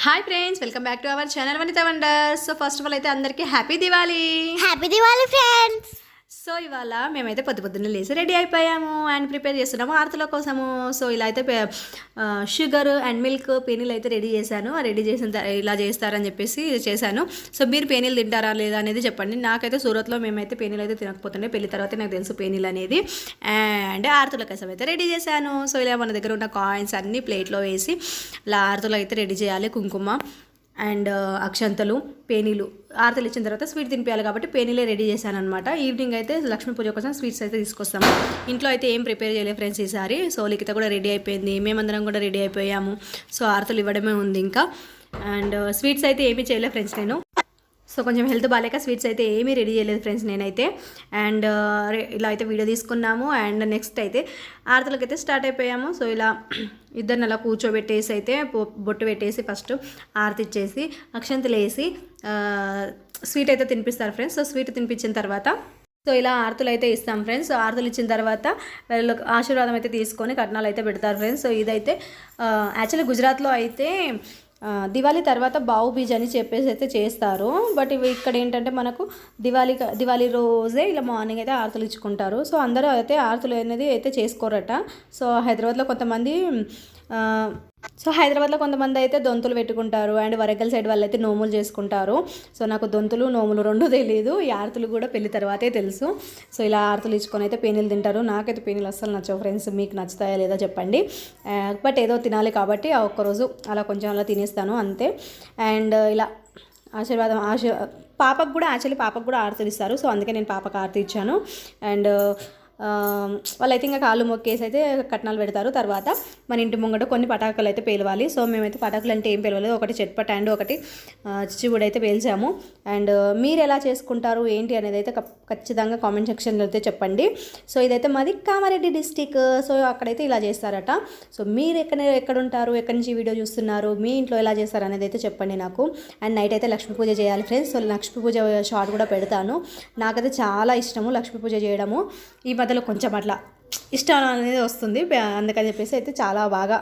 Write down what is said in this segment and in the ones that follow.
Hi friends, welcome back to our channel Vanitha wonders. So first of all అయితే అందరికీ happy Diwali. Happy Diwali friends. So ఇవాళ మేమైతే పొద్దున్నే లేచి రెడీ అయిపోయాము అండ్ ప్రిపేర్ చేస్తున్నాము ఆరతుల కోసము. సో ఇలా అయితే షుగర్ అండ్ మిల్క్ పేనీలు అయితే రెడీ చేశాను. రెడీ చేసిన ఇలా చేస్తారని చెప్పేసి చేశాను. సో మీరు పేనీలు తింటారా లేదా అనేది చెప్పండి. నాకైతే సూరత్లో మేమైతే పేనీలు అయితే తినకపోతుండే, పెళ్లి తర్వాత నాకు తెలుసు పేనీలు అనేది. అండ్ ఆరతుల కోసం అయితే రెడీ చేశాను. సో ఇలా మన దగ్గర ఉన్న కాయిన్స్ అన్నీ ప్లేట్లో వేసి ఇలా ఆరతులు అయితే రెడీ చేయాలి. కుంకుమ అండ్ అక్షంతలు, పేనీలు. ఆరతలు ఇచ్చిన తర్వాత స్వీట్ తినిపించాలి కాబట్టి పేనీలే రెడీ చేశాను అనమాట. ఈవినింగ్ అయితే లక్ష్మీ పూజ కోసం స్వీట్స్ అయితే తీసుకొస్తాము. ఇంట్లో అయితే ఏం ప్రిపేర్ చేయలేదు ఫ్రెండ్స్ ఈసారి. సో లిఖిత కూడా రెడీ అయిపోయింది, మేమందరం కూడా రెడీ అయిపోయాము. సో ఆరతలు ఇవ్వడమే ఉంది ఇంకా. అండ్ స్వీట్స్ అయితే ఏమీ చేయలేదు ఫ్రెండ్స్ నేను. సో కొంచెం హెల్త్ బాగాలేక స్వీట్స్ అయితే ఏమీ రెడీ చేయలేదు ఫ్రెండ్స్ నేనైతే. అండ్ ఇలా అయితే వీడియో తీసుకున్నాము. అండ్ నెక్స్ట్ అయితే ఆరతలకి అయితే స్టార్ట్ అయిపోయాము. సో ఇలా ఇద్దరిని అలా కూర్చోబెట్టేసి అయితే బొట్టు పెట్టేసి ఫస్ట్ ఆరతి ఇచ్చేసి అక్షంతలు వేసి స్వీట్ అయితే తినిపిస్తారు ఫ్రెండ్స్. సో స్వీట్ తినిపించిన తర్వాత సో ఇలా ఆరతులు అయితే ఇస్తాం ఫ్రెండ్స్. సో ఆరతులు ఇచ్చిన తర్వాత వీళ్ళకి ఆశీర్వాదం అయితే తీసుకొని కట్నాలు అయితే పెడతారు ఫ్రెండ్స్. సో ఇదైతే యాక్చువల్లీ గుజరాత్లో అయితే దివాళీ తర్వాత బావుబీజ్ అని చెప్పేసి అయితే చేస్తారు. బట్ ఇవి ఇక్కడ ఏంటంటే మనకు దివాళీ రోజే ఇలా మార్నింగ్ అయితే ఆరతులు ఇచ్చుకుంటారు. సో అందరూ అయితే ఆరతులు అనేది అయితే చేసుకోరట. సో హైదరాబాద్లో కొంతమంది అయితే దొంతులు పెట్టుకుంటారు. అండ్ వరంగల్ సైడ్ వాళ్ళు అయితే నోములు చేసుకుంటారు. సో నాకు దొంతులు నోములు రెండు తెలియదు. ఈ ఆరతులు కూడా పెళ్లి తర్వాతే తెలుసు. సో ఇలా ఆరతులు ఇచ్చుకొని అయితే పేనీలు తింటారు. నాకైతే పేనీలు అస్సలు నచ్చవు ఫ్రెండ్స్. మీకు నచ్చుతాయా లేదా చెప్పండి. బట్ ఏదో తినాలి కాబట్టి ఆ ఒక్కరోజు అలా కొంచెం అలా తినేస్తాను అంతే. అండ్ ఇలా పాపకు కూడా ఆరతులు ఇస్తారు. సో అందుకే నేను పాపకు ఆరతి ఇచ్చాను. అండ్ వాళ్ళైతే ఇంకా కాళ్ళు మొక్కేసి అయితే కట్నాలు పెడతారు. తర్వాత మన ఇంటి ముంగట కొన్ని పటాకులు అయితే పేలవాలి. సో మేమైతే పటాకులు అంటే ఏం పేలవలేదు, ఒకటి చెట్పట అండ్ ఒకటి చిచ్చుబుడి అయితే పేల్చాము. అండ్ మీరు ఎలా చేసుకుంటారు ఏంటి అనేది అయితే ఖచ్చితంగా కామెంట్ సెక్షన్లో అయితే చెప్పండి. సో ఇదైతే మాది కామారెడ్డి డిస్టిక్. సో అక్కడైతే ఇలా చేస్తారట. సో మీరు ఎక్కడ ఉంటారు, ఎక్కడి నుంచి వీడియో చూస్తున్నారు, మీ ఇంట్లో ఎలా చేస్తారు అనేది అయితే చెప్పండి నాకు. అండ్ నైట్ అయితే లక్ష్మీ పూజ చేయాలి ఫ్రెండ్స్. సో లక్ష్మీ పూజ షార్ట్ కూడా పెడతాను. నాకైతే చాలా ఇష్టము లక్ష్మీ పూజ చేయడము. ఈ మధ్యలో కొంచెం అట్లా ఇష్టం అనేది వస్తుంది. అందుకని చెప్పేసి అయితే చాలా బాగా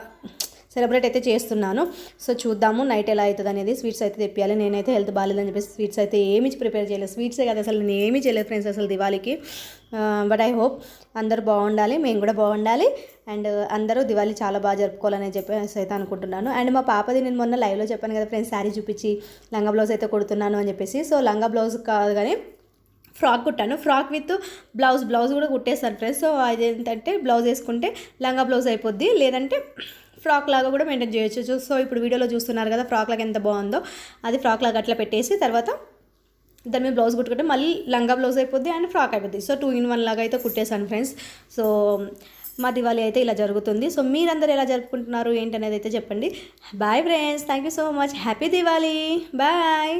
సెలబ్రేట్ అయితే చేస్తున్నాను. సో చూద్దాము నైట్ ఎలా అవుతుంది అనేది. స్వీట్స్ అయితే తెప్పియాలి. నేనైతే హెల్త్ బాగాలేదని చెప్పేసి స్వీట్స్ అయితే ఏమి ప్రిపేర్ చేయలేదు. స్వీట్సే కదా అసలు నేను ఏమీ చేయలేదు ఫ్రెండ్స్ అసలు దివాళీకి. బట్ ఐ హోప్ అందరూ బాగుండాలి, మేము కూడా బాగుండాలి. అండ్ అందరూ దివాళీ చాలా బాగా జరుపుకోవాలని చెప్పేసి అయితే అనుకుంటున్నాను. అండ్ మా పాపది నేను మొన్న లైవ్లో చెప్పాను కదా ఫ్రెండ్స్, శారీ చూపించి లంగా బ్లౌజ్ అయితే కుడుతున్నాను అని చెప్పేసి. సో లంగా బ్లౌజ్ కాదు కానీ ఫ్రాక్ కుట్టాను. ఫ్రాక్ విత్ బ్లౌజ్ కూడా కుట్టేస్తాను ఫ్రెండ్స్. సో అది ఏంటంటే బ్లౌజ్ వేసుకుంటే లంగా బ్లౌజ్ అయిపోద్ది, లేదంటే ఫ్రాక్ లాగా కూడా మెయింటైన్ చేయొచ్చు. సో ఇప్పుడు వీడియోలో చూస్తున్నారు కదా ఫ్రాక్ లాగా ఎంత బాగుందో, అది ఫ్రాక్ లాగా అట్లా పెట్టేసి తర్వాత దాని మీద బ్లౌజ్ కుట్టుకుంటే మళ్ళీ లంగా బ్లౌజ్ అయిపోద్ది అండ్ ఫ్రాక్ అయిపోద్ది. సో 2 in 1 లాగా అయితే కుట్టేశాను ఫ్రెండ్స్. సో మా దివాళీ అయితే ఇలా జరుగుతుంది. సో మీరందరూ ఎలా జరుపుకుంటున్నారు ఏంటి అనేది అయితే చెప్పండి. Bye friends, thank you so much. Happy Diwali, bye.